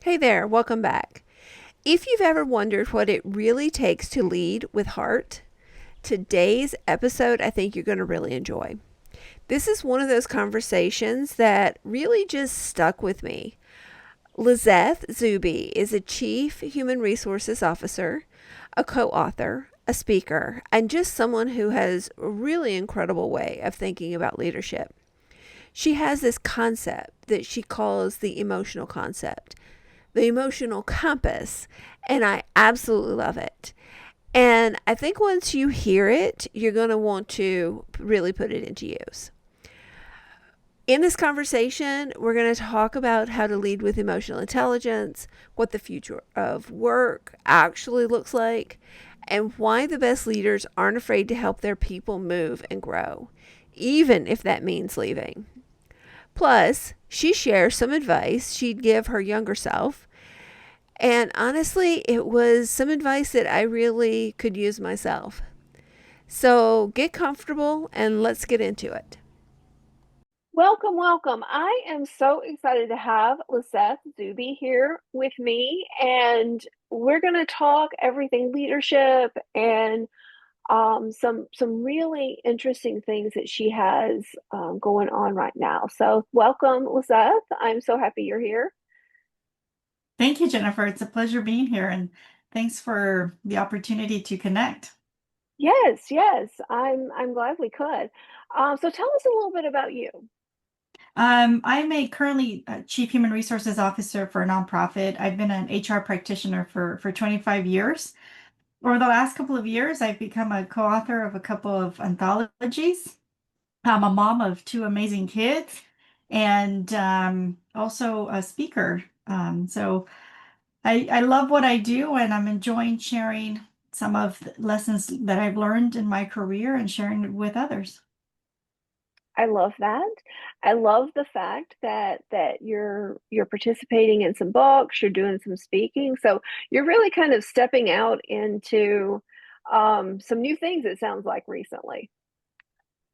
Hey there, welcome back. If you've ever wondered what it really takes to lead with heart, today's episode I think you're going to really enjoy. This is one of those conversations that really just stuck with me. Lissth Zouhbi is a Chief Human Resources Officer, a co author, a speaker, and just someone who has a really incredible way of thinking about leadership. She has this concept that she calls the emotional concept, the emotional compass, and I absolutely love it. And I think once you hear it, you're going to want to really put it into use. In this conversation, we're going to talk about how to lead with emotional intelligence, what the future of work actually looks like, and why the best leaders aren't afraid to help their people move and grow, even if that means leaving. Plus, she shares some advice she'd give her younger self. And honestly, it was some advice that I really could use myself. So get comfortable and let's get into it. Welcome, welcome. I am so excited to have Lisseth Zouhbi here with me, and we're going to talk everything leadership and some really interesting things that she has going on right now. So welcome, Lisseth. I'm so happy you're here. Thank you, Jennifer. It's a pleasure being here, and thanks for the opportunity to connect. Yes, yes, I'm glad we could. So tell us a little bit about you. I'm currently a Chief Human Resources Officer for a nonprofit. I've been an HR practitioner for 25 years. Over the last couple of years, I've become a co-author of a couple of anthologies. I'm a mom of two amazing kids and also a speaker. So I love what I do, and I'm enjoying sharing some of the lessons that I've learned in my career and sharing it with others. I love that. I love the fact that you're participating in some books, you're doing some speaking. So you're really kind of stepping out into some new things, it sounds like recently.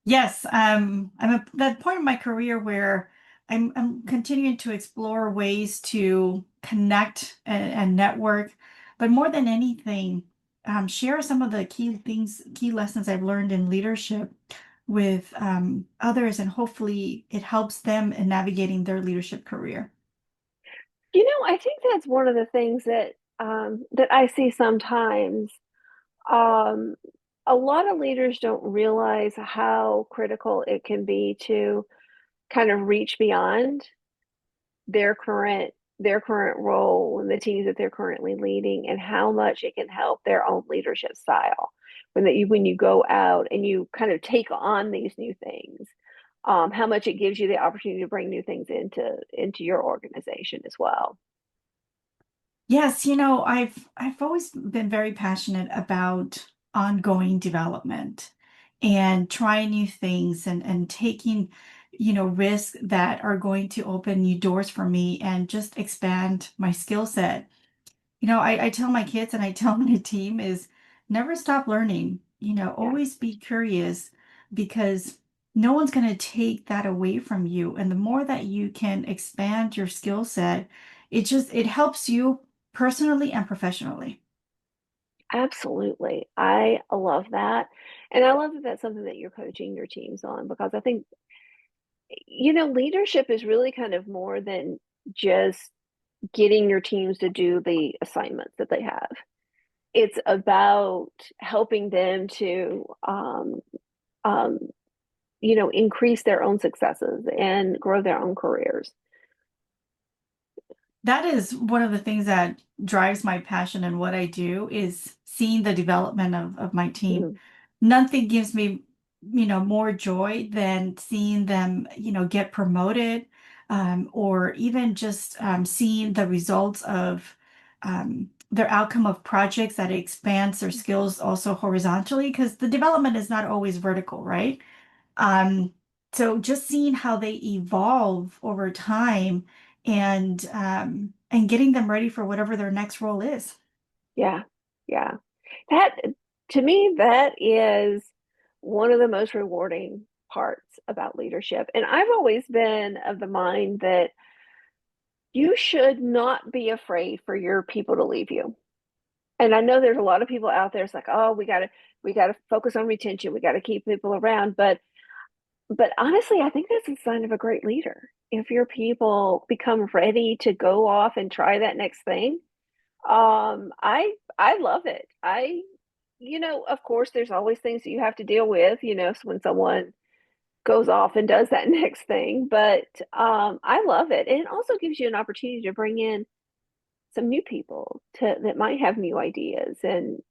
Yes, I'm at that point in my career where I'm continuing to explore ways to connect and network, but more than anything, share some of the key lessons I've learned in leadership with others, and hopefully it helps them in navigating their leadership career. I think that's one of the things that I see sometimes. Um, a lot of leaders don't realize how critical it can be to kind of reach beyond their current role and the teams that they're currently leading, and how much it can help their own leadership style when you go out and you kind of take on these new things. How much it gives you the opportunity to bring new things into your organization as well. Yes, I've always been very passionate about ongoing development and trying new things and taking, risks that are going to open new doors for me and just expand my skill set. I tell my kids and I tell my team is never stop learning, Yeah, always be curious because no one's going to take that away from you. And the more that you can expand your skill set, it helps you personally and professionally. absolutely. I love that. And I love that that's something that you're coaching your teams on, because I think, leadership is really kind of more than just getting your teams to do the assignments that they have. It's about helping them to, um, increase their own successes and grow their own careers. That is one of the things that drives my passion and what I do is seeing the development of my team. Mhm. Nothing gives me, more joy than seeing them, get promoted, or even just seeing the results of their outcome of projects that expands their skills also horizontally, because the development is not always vertical, right? Um, so just seeing how they evolve over time and getting them ready for whatever their next role is. Yeah, yeah. That, to me, that is one of the most rewarding parts about leadership. And I've always been of the mind that, You should not be afraid for your people to leave you. And I know there's a lot of people out there. It's like, oh, we gotta focus on retention. We gotta keep people around. But honestly, I think that's a sign of a great leader. If your people become ready to go off and try that next thing, I love it. Of course, there's always things that you have to deal with. When someone goes off and does that next thing. But I love it, and it also gives you an opportunity to bring in some new people to that might have new ideas and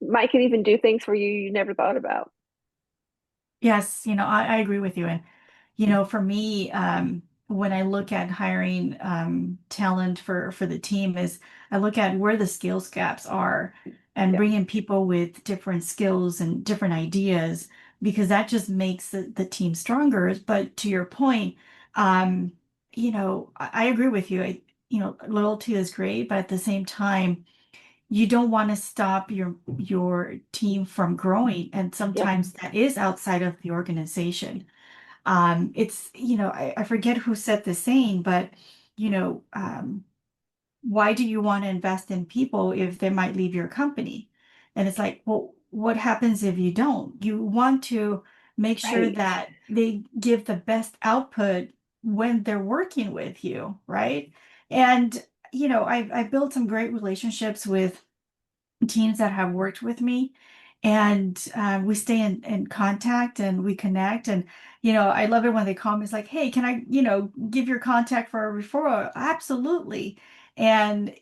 might can even do things for you you never thought about. Yes, I agree with you. And, for me, when I look at hiring talent for the team is I look at where the skills gaps are and Yeah, bringing people with different skills and different ideas because that just makes the team stronger. But to your point, um, I agree with you. Loyalty is great, but at the same time, you don't want to stop your team from growing, and yeah, sometimes that is outside of the organization. It's I forget who said the saying, but you know why do you want to invest in people if they might leave your company? And it's like, well, what happens if you don't? You want to make sure right. that they give the best output when they're working with you, right? And I've built some great relationships with teams that have worked with me, and we stay in contact and we connect. And I love it when they call me. It's like, hey, can I give your contact for a referral? Absolutely. And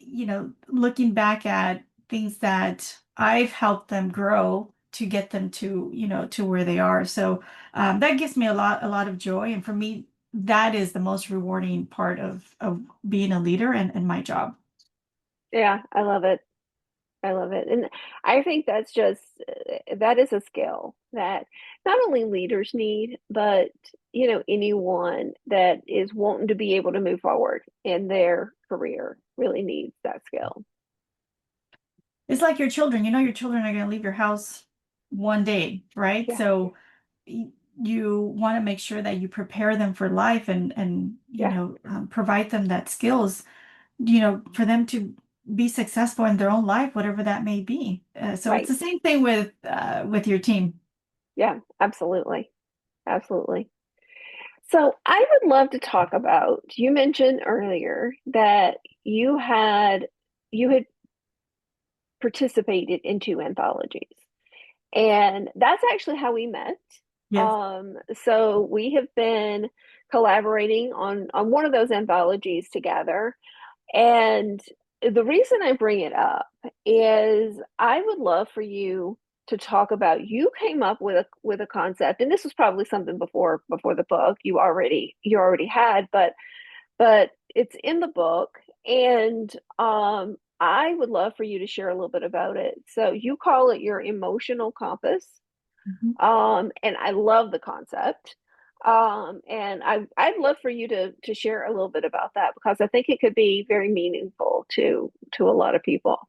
looking back at things that I've helped them grow to get them to where they are. So that gives me a lot of joy, and for me that is the most rewarding part of being a leader and my job. Yeah, I love it. I love it. And I think that is a skill that not only leaders need, but anyone that is wanting to be able to move forward in their career really needs that skill. It's like your children. Your children are going to leave your house one day, right? Yeah, So you want to make sure that you prepare them for life and yeah, provide them that skills, for them to be successful in their own life, whatever that may be. So it's right. the same thing with your team. Yeah, absolutely. Absolutely. So I would love to talk about, you mentioned earlier that you had participated in two anthologies. And that's actually how we met. Yes. So we have been collaborating on one of those anthologies together. And the reason I bring it up is I would love for you to talk about you came up with a concept, and this was probably something before the book you already had, but it's in the book, and I would love for you to share a little bit about it. So you call it your emotional compass, Mhm. and I love the concept. And I'd love for you to share a little bit about that because I think it could be very meaningful to a lot of people.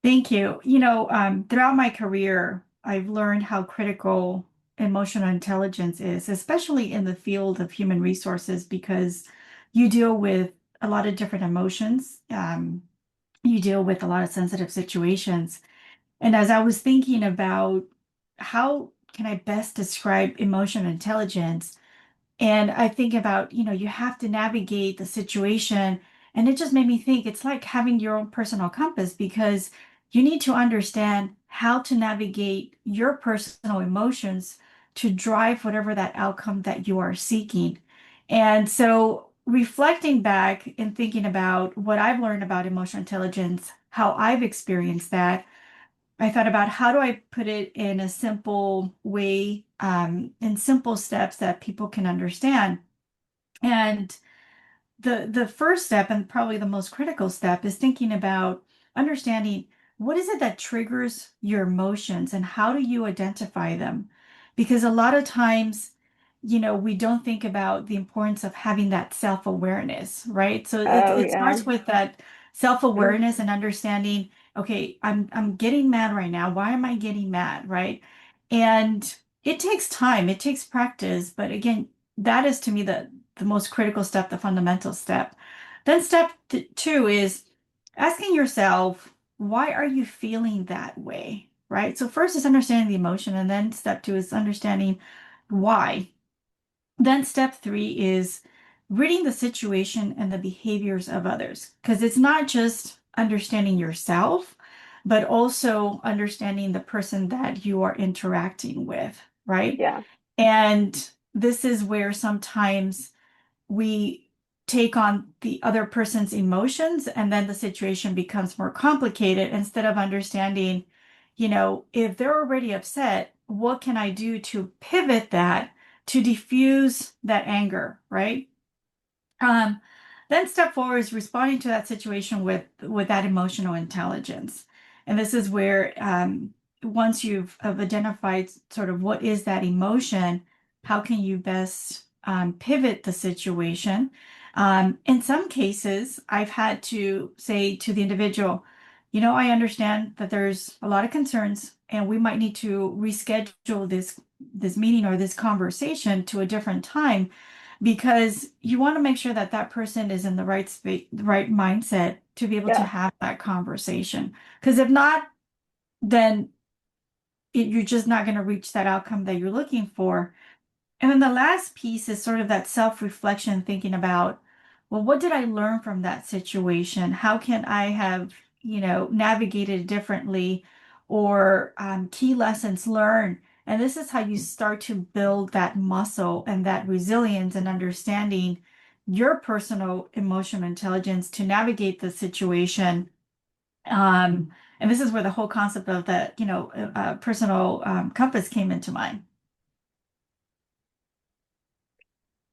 Thank you. Throughout my career, I've learned how critical emotional intelligence is, especially in the field of human resources, because you deal with a lot of different emotions. You deal with a lot of sensitive situations. And as I was thinking about how can I best describe emotional intelligence, and I think about, you have to navigate the situation. And it just made me think it's like having your own personal compass because you need to understand how to navigate your personal emotions to drive whatever that outcome that you are seeking. And so, reflecting back and thinking about what I've learned about emotional intelligence, how I've experienced that, I thought about how do I put it in a simple way, in simple steps that people can understand. And the first step, and probably the most critical step, is thinking about understanding what is it that triggers your emotions and how do you identify them? Because a lot of times, we don't think about the importance of having that self-awareness, right? So it, Oh it yeah. starts with that self-awareness and understanding, okay, I'm getting mad right now. Why am I getting mad, right? And it takes time, it takes practice, but again, that is to me the most critical step, the fundamental step. Then step two is asking yourself, why are you feeling that way? Right? So first is understanding the emotion, and then step two is understanding why. Then step three is reading the situation and the behaviors of others, because it's not just understanding yourself, but also understanding the person that you are interacting with, right? Yeah. And this is where sometimes we take on the other person's emotions, and then the situation becomes more complicated instead of understanding, if they're already upset, what can I do to pivot that to diffuse that anger, right? Um, then step forward is responding to that situation with that emotional intelligence. And this is where once you've have identified sort of what is that emotion, how can you best pivot the situation? In some cases, I've had to say to the individual, I understand that there's a lot of concerns, and we might need to reschedule this meeting or this conversation to a different time, because you want to make sure that that person is in the right space, the right mindset to be able to Yeah. have that conversation. Because if not, then you're just not going to reach that outcome that you're looking for. And then the last piece is sort of that self-reflection, thinking about, well, what did I learn from that situation? How can I have, navigated it differently, or key lessons learned? And this is how you start to build that muscle and that resilience and understanding your personal emotional intelligence to navigate the situation. And this is where the whole concept of the, personal compass came into mind.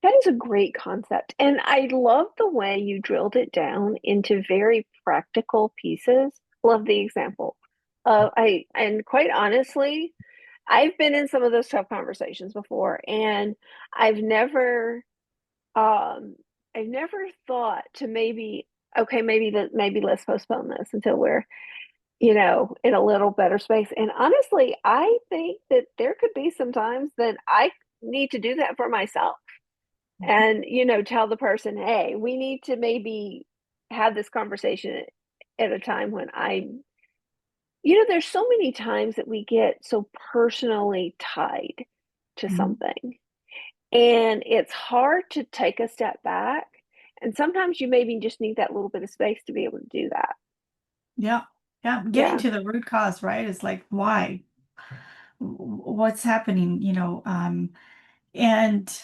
That is a great concept. And I love the way you drilled it down into very practical pieces. Love the example. And quite honestly, I've been in some of those tough conversations before, and I've never um I've never thought to maybe, okay, maybe let's postpone this until we're, in a little better space. And honestly, I think that there could be some times that I need to do that for myself, and tell the person, hey, we need to maybe have this conversation at a time when there's so many times that we get so personally tied to Mhm. something, and it's hard to take a step back, and sometimes you maybe just need that little bit of space to be able to do that. Yeah. Yeah. Getting Yeah. to the root cause, right? Is like, why? What's happening, and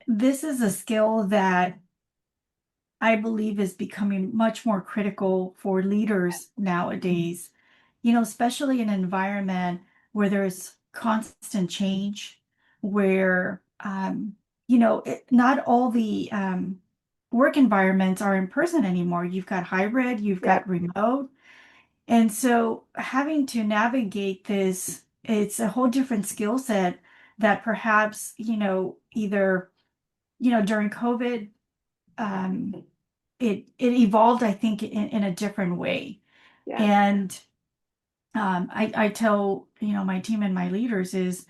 this is a skill that I believe is becoming much more critical for leaders nowadays, especially in an environment where there's constant change, where, not all the work environments are in person anymore. You've got hybrid, you've Yeah. got remote. And so having to navigate this, it's a whole different skill set that perhaps, either, during COVID, um, it evolved, I think, in a different way. Yeah. And I tell, my team and my leaders is,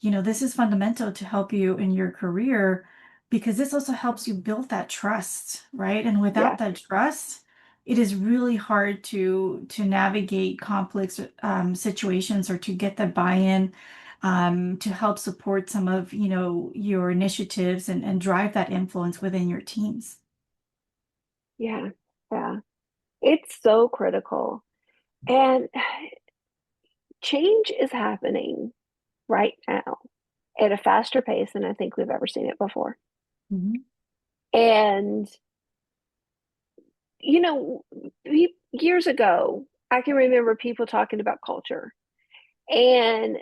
this is fundamental to help you in your career, because this also helps you build that trust, right? And Yeah. without that trust, it is really hard to navigate complex situations, or to get the buy-in, to help support some of, your initiatives, and drive that influence within your teams. Yeah. Yeah. It's so critical. And change is happening right now at a faster pace than I think we've ever seen it before. Mhm. And, you know, years ago, I can remember people talking about culture and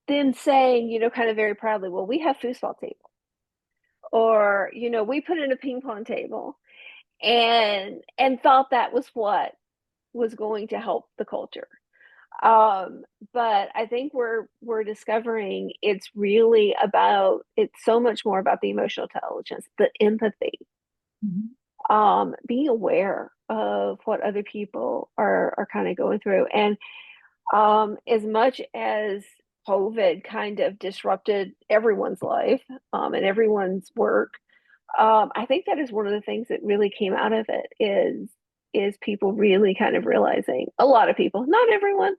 then saying, kind of very proudly, well, we have foosball table, or, we put in a ping pong table, and thought that was what was going to help the culture. Um, but I think we're discovering it's so much more about the emotional intelligence, the empathy, Mhm. being aware of what other people are kind of going through. And as much as COVID kind of disrupted everyone's life, and everyone's work. I think that is one of the things that really came out of it is people really kind of realizing, a lot of people, not everyone,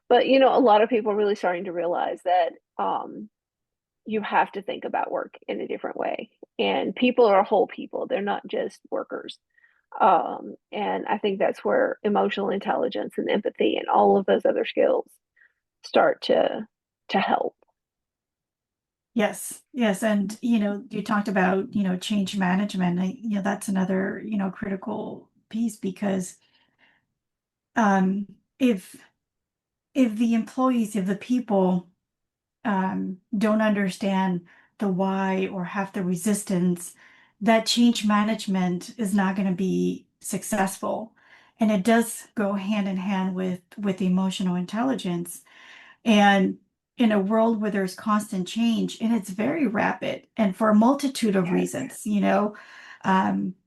but a lot of people really starting to realize that you have to think about work in a different way. And people are whole people; they're not just workers. And I think that's where emotional intelligence and empathy and all of those other skills start to help. Yes, yes. And, you talked about, change management. That's another, critical piece because um, if the employees, if the people don't understand the why or have the resistance, that change management is not going to be successful. And it does go hand in hand with emotional intelligence. And in a world where there's constant change and it's very rapid and for a multitude of Yes. reasons,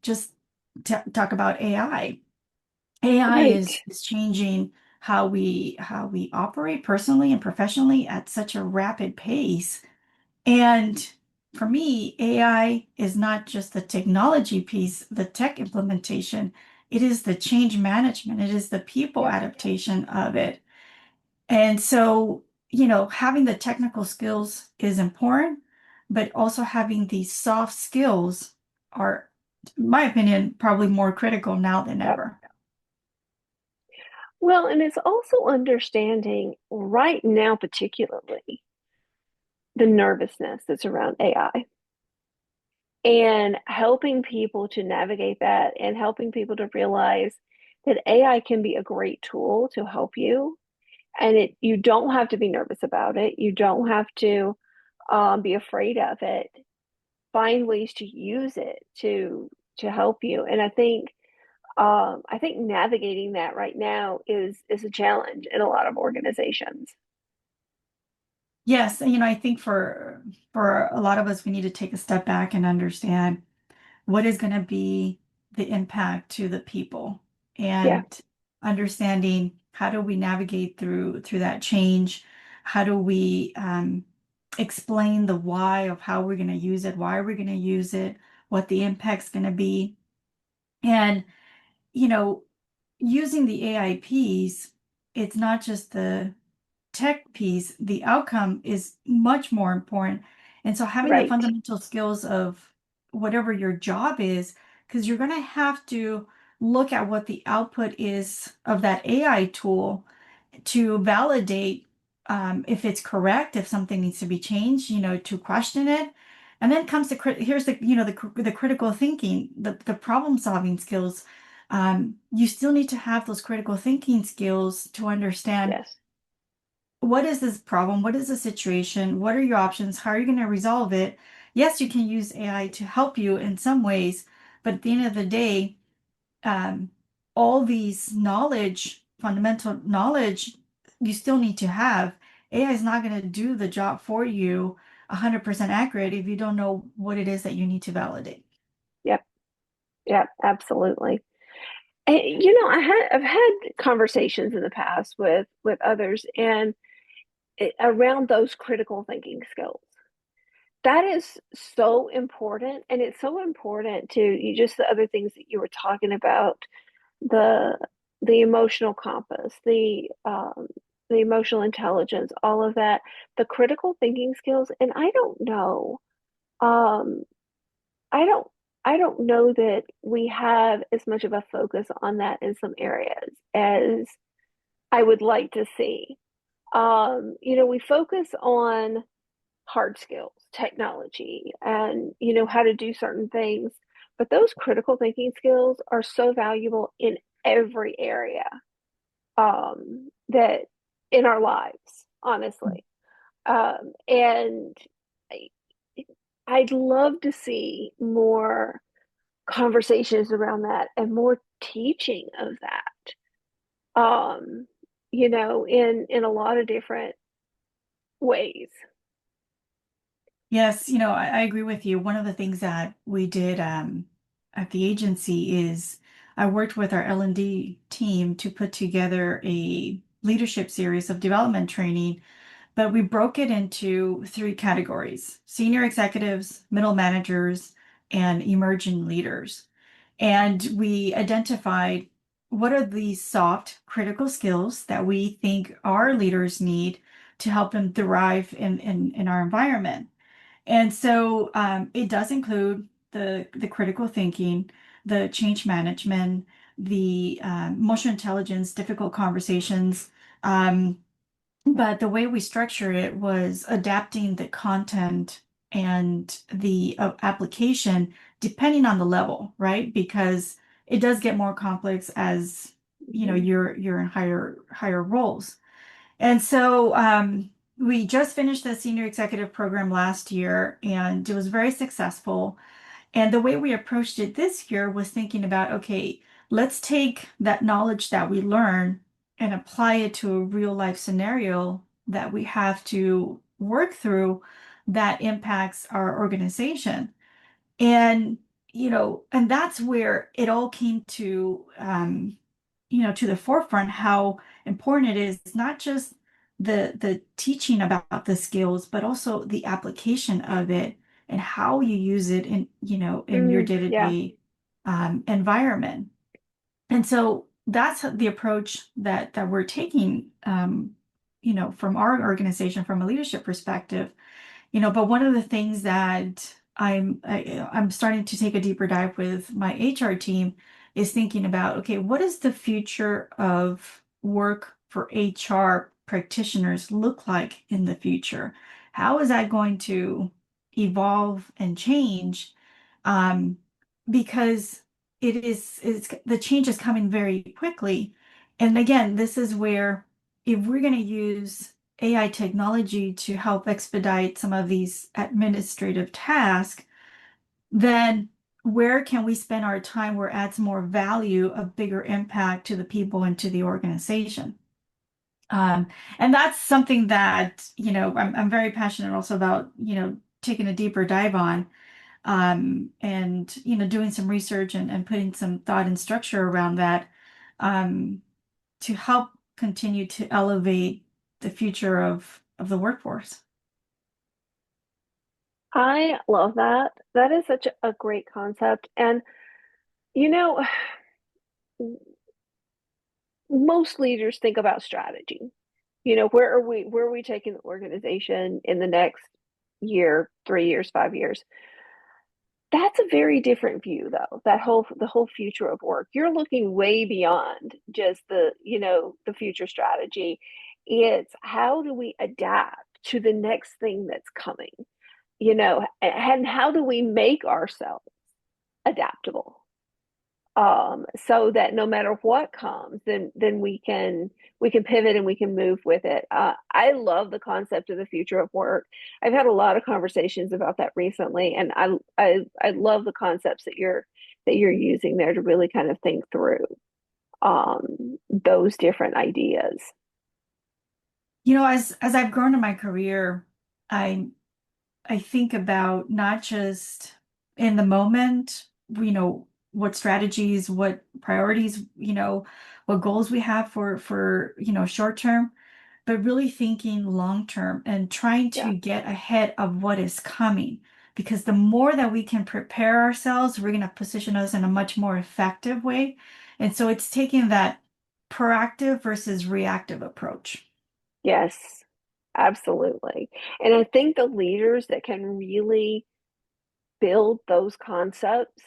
just talk about AI. AI Right. is changing how we operate personally and professionally at such a rapid pace. And for me, AI is not just the technology piece, the tech implementation, it is the change management, it is the people Yep. adaptation of it. And so, having the technical skills is important, but also having these soft skills are, in my opinion, probably more critical now than Yep. ever. Well, and it's also understanding right now, particularly the nervousness that's around AI and helping people to navigate that and helping people to realize that AI can be a great tool to help you. And you don't have to be nervous about it. You don't have to be afraid of it. Find ways to use it to help you. And I think navigating that right now is a challenge in a lot of organizations. Yes, and I think for a lot of us, we need to take a step back and understand what is going to be the impact to the people Yeah, and understanding how do we navigate through that change? How do we explain the why of how we're going to use it, why we're going to use it, what the impact's going to be, and you know, using the AIPs, it's not just the tech piece, the outcome is much more important. And so having the right. fundamental skills of whatever your job is, because you're going to have to look at what the output is of that AI tool to validate if it's correct, if something needs to be changed, to question it. And then comes here's the critical thinking, the problem solving skills. You still need to have those critical thinking skills to understand Yes. what is this problem? What is the situation? What are your options? How are you going to resolve it? Yes, you can use AI to help you in some ways, but at the end of the day, um, all these fundamental knowledge, you still need to have. AI is not going to do the job for you 100% accurate if you don't know what it is that you need to validate. Yep. Yep. Absolutely. And, I've had conversations in the past with others and around those critical thinking skills. That is so important, and it's so important to you. Just the other things that you were talking about, the the emotional compass, the emotional intelligence, all of that, the critical thinking skills. And um, I don't, I don't know that we have as much of a focus on that in some areas as I would like to see. We focus on hard skills, technology, and how to do certain things. But those critical thinking skills are so valuable in every area that in our lives, honestly. And I, I'd love to see more conversations around that and more teaching of that. In a lot of different ways. Yes, I agree with you. One of the things that we did at the agency is I worked with our L&D team to put together a leadership series of development training but we broke it into three categories: senior executives, middle managers, and emerging leaders. And we identified what are the soft critical skills that we think our leaders need to help them thrive in our environment. And so it does include the critical thinking, the change management, the emotional intelligence, difficult conversations. Um, but the way we structured it was adapting the content and the application depending on the level, right? Because it does get more complex as Mhm. you're in higher roles. And so we just finished the senior executive program last year, and it was very successful. And the way we approached it this year was thinking about, okay, let's take that knowledge that we learn and apply it to a real life scenario that we have to work through that impacts our organization. And, and that's where it all came to, to the forefront, how important it is not just the teaching about the skills, but also the application of it and how you use it in your Yeah. day-to-day environment. And so that's the approach that we're taking, from our organization, from a leadership perspective. But one of the things that I'm starting to take a deeper dive with my HR team is thinking about, okay, what does the future of work for HR practitioners look like in the future? How is that going to evolve and change? Um, because the change is coming very quickly. And again, this is where if we're going to use AI technology to help expedite some of these administrative tasks, then where can we spend our time where it adds more value, of bigger impact to the people and to the organization? Um, and that's something that, I'm very passionate also about, taking a deeper dive on, and, doing some research and putting some thought and structure around that, um, to help continue to elevate the future of the workforce. I love that. That is such a great concept. And, you know, most leaders think about strategy. Where are we taking the organization in the next year, 3 years, 5 years? That's a very different view, though. The whole future of work. You're looking way beyond just the future strategy. It's how do we adapt to the next thing that's coming, and how do we make ourselves adaptable, so that no matter what comes, then we can pivot and we can move with it. I love the concept of the future of work. I've had a lot of conversations about that recently, and I love the concepts that you're using there to really kind of think through those different ideas. As I've grown in my career, I I think about not just in the moment, what strategies, what priorities, what goals we have for short term, but really thinking long term and trying Yeah. to get ahead of what is coming. Because the more that we can prepare ourselves, we're going to position us in a much more effective way. And so it's taking that proactive versus reactive approach. Yes, absolutely. And I think the leaders that can really build those concepts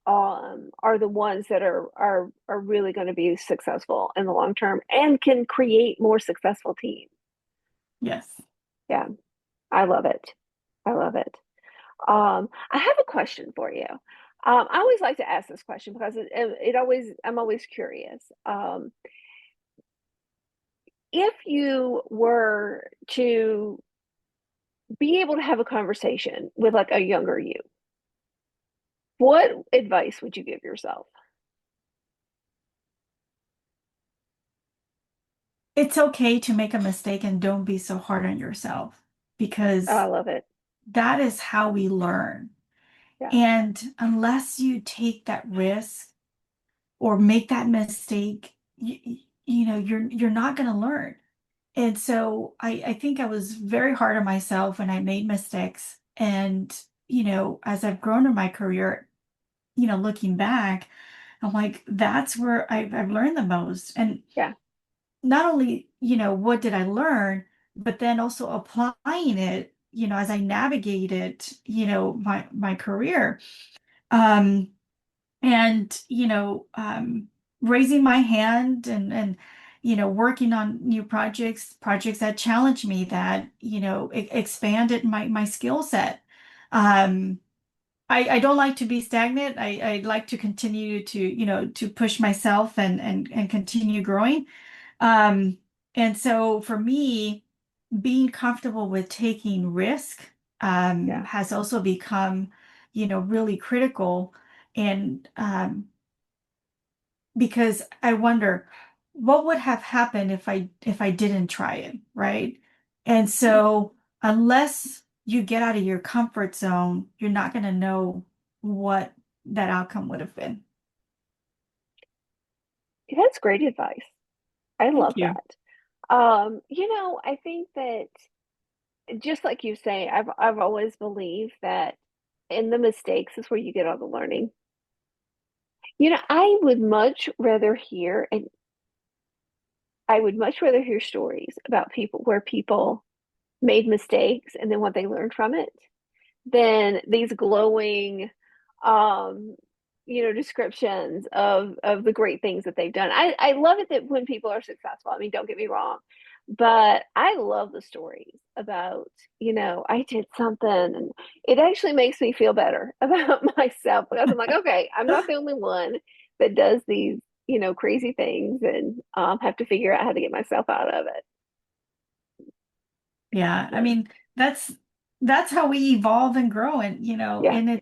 are the ones that are really going to be successful in the long term and can create more successful teams. Yes. Yeah, I love it. I love it. I have a question for you. I always like to ask this question because I'm always curious. If you were to be able to have a conversation with like a younger you, what advice would you give yourself? It's okay to make a mistake and don't be so hard on yourself, Oh, I because love it. that is how we learn. Yeah. And unless you take that risk or make that mistake, you're not going to learn. And so I think I was very hard on myself and I made mistakes. And, as I've grown in my career, looking back, I'm like, that's where I've learned the most. And Yeah. not only, what did I learn, but then also applying it, as I navigated, my career. Um, and raising my hand and working on new projects that challenge me, that expanded my skill set. um I don't like to be stagnant. I like to continue to to push myself and continue growing. um and so for me, being comfortable with taking risk Yeah. has also become really critical. And because I wonder what would have happened if I didn't try it, right? And so unless you get out of your comfort zone, you're not going to know what that outcome would have been. That's great advice. I Thank love you. that. I think that just like you say, I've always believed that in the mistakes is where you get all the learning. I would much rather hear, and I would much rather hear stories about people where people made mistakes and then what they learned from it than these glowing, um, descriptions of the great things that they've done. I love it that when people are successful. I mean, don't get me wrong, but I love the stories about, I did something and it actually makes me feel better about myself because I'm like, okay, I'm not the only one that does these, crazy things and have to figure out how to get myself out of it. Yeah, I So, mean, that's how we evolve and grow. And yeah,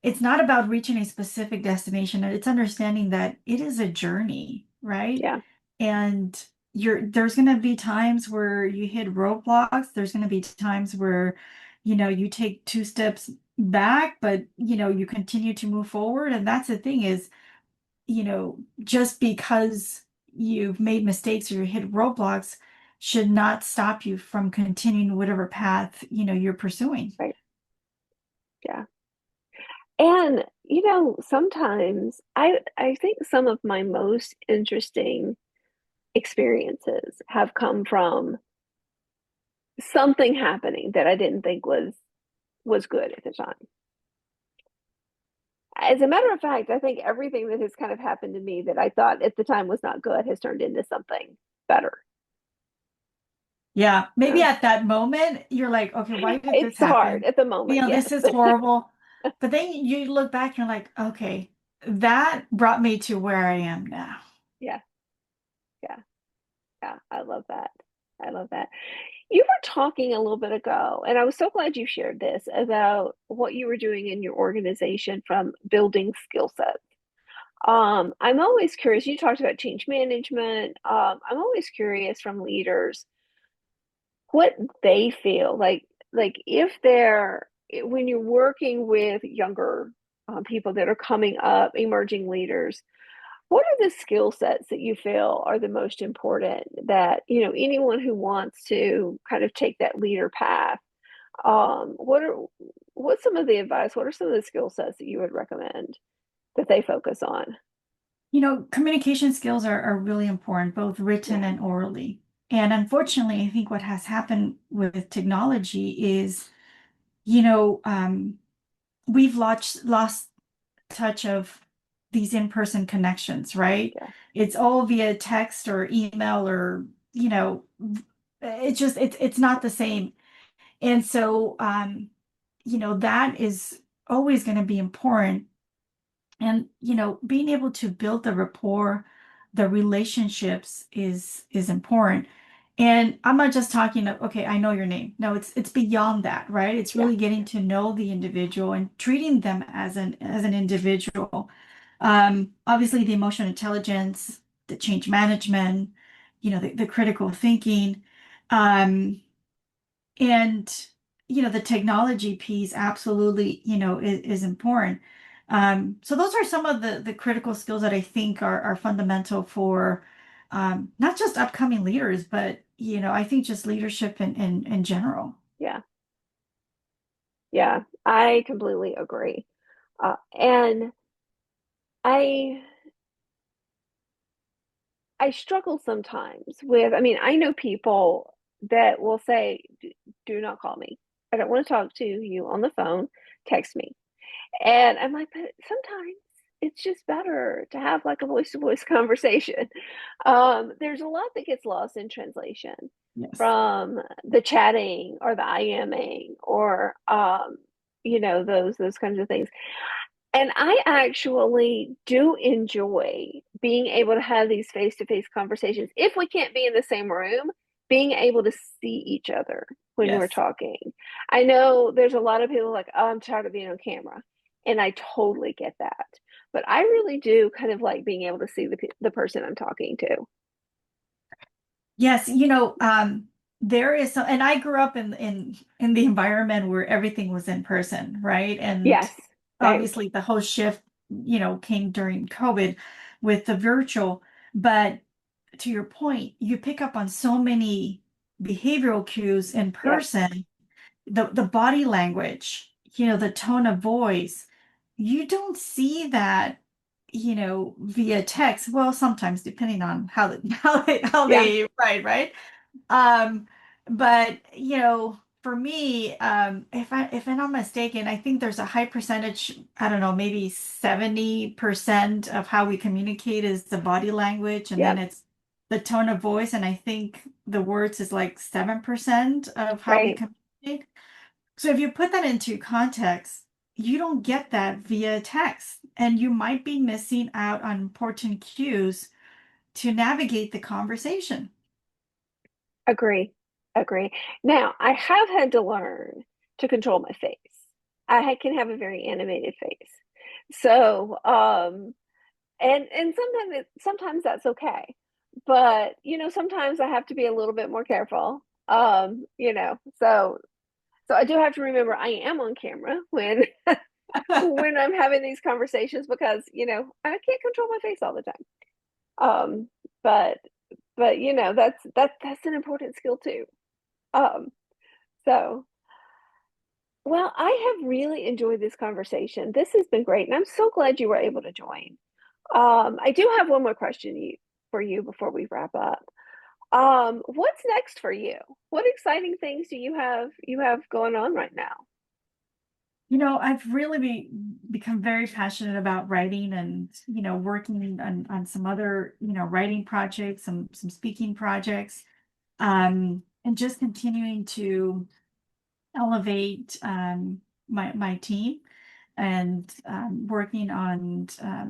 it's not about reaching a specific destination. It's understanding that it is a journey, right? yeah, And there's going to be times where you hit roadblocks. There's going to be times where, you take two steps back, but you continue to move forward. And that's the thing is, just because you've made mistakes or you hit roadblocks should not stop you from continuing whatever path, you're pursuing. right, yeah. And sometimes I think some of my most interesting experiences have come from something happening that I didn't think was good at the time. As a matter of fact, I think everything that has kind of happened to me that I thought at the time was not good has turned into something better. Yeah, maybe So at that moment you're like, okay, why did this it's hard happen? at the moment, yes. This is horrible. But then you look back and you're like, okay, that brought me to where I am now. Yeah, yeah, yeah. I love that. I love that. You were talking a little bit ago, and I was so glad you shared this about what you were doing in your organization from building skill sets. I'm always curious. You talked about change management. I'm always curious from leaders what they feel like if they're when you're working with younger people that are coming up, emerging leaders. What are the skill sets that you feel are the most important that anyone who wants to kind of take that leader path? What's some of the advice? What are some of the skill sets that you would recommend that they focus on? Communication skills are really important, both written Yeah, and orally. And unfortunately, I think what has happened with technology is, you know, um, we've lost touch of these in-person connections, right? yeah, It's all via text or email or, you know, it's not the same. And so that is always going to be important. And being able to build the rapport, the relationships is important. And I'm not just talking of, okay, I know your name. No, it's beyond that, right? It's yeah, really getting to know the individual and treating them as an individual. Obviously the emotional intelligence, the change management, the critical thinking. Um, and the technology piece absolutely is important. So those are some of the critical skills that I think are fundamental for not just upcoming leaders but I think just leadership in general. Yeah. Yeah. I completely agree. And I I struggle sometimes with, I mean, I know people that will say, Do not call me. I don't want to talk to you on the phone. Text me." And I'm like, "But sometimes it's just better to have like a voice to voice conversation." There's a lot that gets lost in translation Yes. from the chatting or the IMing or, those kinds of things. And I actually do enjoy being able to have these face to face conversations. If we can't be in the same room, being able to see each other when we're Yes. talking. I know there's a lot of people like, "Oh, I'm tired of being on camera." And I totally get that. But I really do kind of like being able to see the person I'm talking to. Yes, there is some, and I grew up in the environment where everything was in person, right? And Yes, same. obviously the whole shift, came during COVID with the virtual. But to your point, you pick up on so many behavioral cues in Yes, person, the body language, the tone of voice. You don't see that, via text. Well, sometimes depending on how they yeah, write, right? Um, but for me, if I'm not mistaken, I think there's a high percentage, I don't know, maybe 70% of how we communicate is the body language, and then yep, it's the tone of voice, and I think the words is like 7% of how we right. communicate. So if you put that into context, you don't get that via text, and you might be missing out on important cues to navigate the conversation. Agree. Agree. Now, I have had to learn to control my face. Can have a very animated face. So, and sometimes that's okay. But, sometimes I have to be a little bit more careful. So I do have to remember I am on camera when when I'm having these conversations because, I can't control my face all the time. Um, but that's an important skill too. Um, so, well, I have really enjoyed this conversation. This has been great, and I'm so glad you were able to join. I do have one more question for you before we wrap up. What's next for you? What exciting things do you have going on right now? I've really become very passionate about writing and, working on some other, writing projects, some speaking projects, and just continuing to elevate my team and working on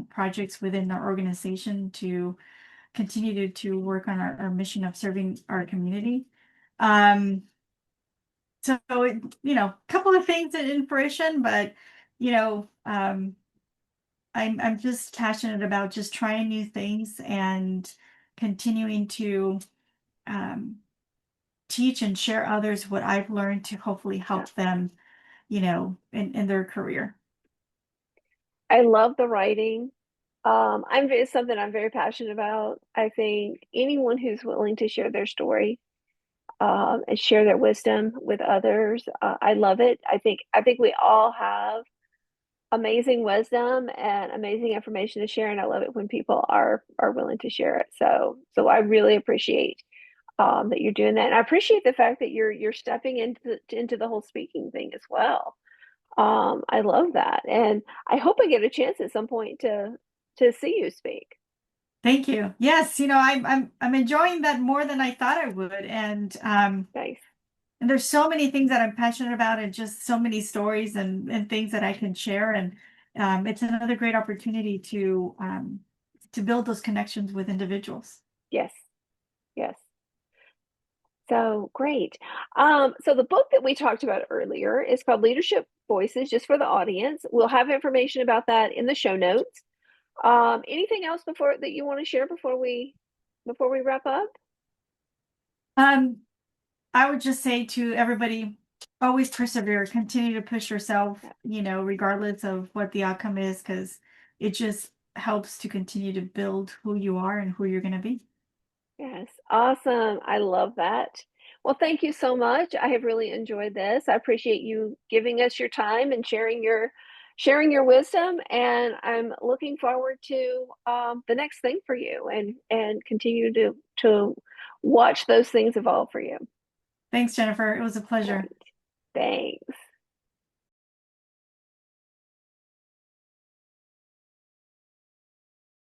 projects within our organization to continue to work on our mission of serving our community. Um, so, a couple of things in fruition, but, you know, um, I'm just passionate about just trying new things and continuing to um, teach and share others what I've learned to hopefully Yeah. help them, in their career. I love the writing. It's something I'm very passionate about. I think anyone who's willing to share their story, and share their wisdom with others, I love it. I think we all have amazing wisdom and amazing information to share, and I love it when people are willing to share it. So I really appreciate, that you're doing that, and I appreciate the fact that you're stepping into the whole speaking thing as well. I love that, and I hope I get a chance at some point to see you speak. Thank you. Yes, I'm enjoying that more than I thought I would, Nice. and there's so many things that I'm passionate about, and just so many stories and things that I can share, and it's another great opportunity to build those connections with individuals. Yes. Yes. So great. So the book that we talked about earlier is called Leadership Voices, just for the audience. We'll have information about that in the show notes. Anything else before that you want to share before we wrap up? Um, I would just say to everybody, always persevere, continue to push yourself, regardless of what the outcome is, because it just helps to continue to build who you are and who you're going to be. Yes, awesome. I love that. Well, thank you so much. I have really enjoyed this. I appreciate you giving us your time and sharing your wisdom. And I'm looking forward to the next thing for you and continue to watch those things evolve for you. Thanks, Jennifer. It was a All pleasure. right. Thanks.